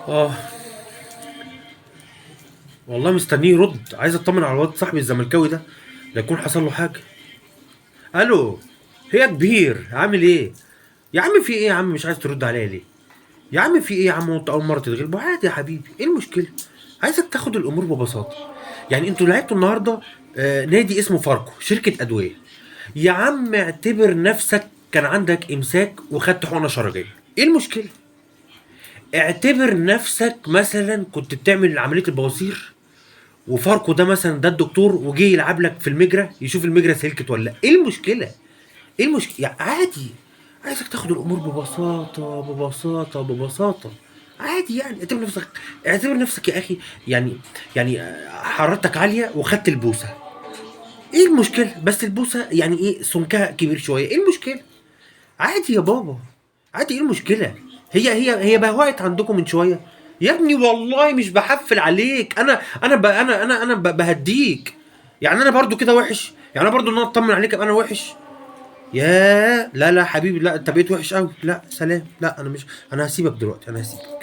اه والله مستنيه يرد، عايز اطمن على الواد صاحبي الزملكاوي ده، لا يكون حصل له حاجه. الو، هي كبير عامل ايه؟ يا عم في ايه يا عم، مش عايز ترد عليا ليه؟ يا عم في ايه يا عم، وانت اول مره تتغلب؟ عادي يا حبيبي، ايه المشكله؟ عايزك تاخد الامور ببساطه. يعني انتوا لعبتوا النهارده نادي اسمه فاركو، شركه ادويه. يا عم اعتبر نفسك كان عندك امساك وخدت حقنه شرجيه، ايه المشكله؟ اعتبر نفسك مثلا كنت بتعمل عمليه البواسير، وفاركو ده مثلا ده الدكتور، وجه يلعب لك في المجرى يشوف المجرى سلكت ولا لأ. ايه المشكله؟ ايه المشكله يعني؟ عادي. عايزك تاخد الامور ببساطه ببساطه ببساطه. عادي يعني، اعتبر نفسك، اعتبر نفسك يا اخي. يعني يعني حرارتك عاليه وخدت البوسه، ايه المشكله؟ بس البوسه يعني ايه، سمكها كبير شويه، ايه المشكله؟ عادي يا بابا، عادي، ايه المشكله؟ هي بهوقت عندكم من شويه. يا ابني والله مش بحفل عليك، انا بهديك. يعني انا برضو كده وحش؟ يعني انا برضو ان انا اطمن عليك ابقى انا وحش؟ يا لا لا حبيبي، لا انت بقيت وحش قوي، لا سلام، لا انا مش، انا هسيبك دلوقتي، انا هسيبك.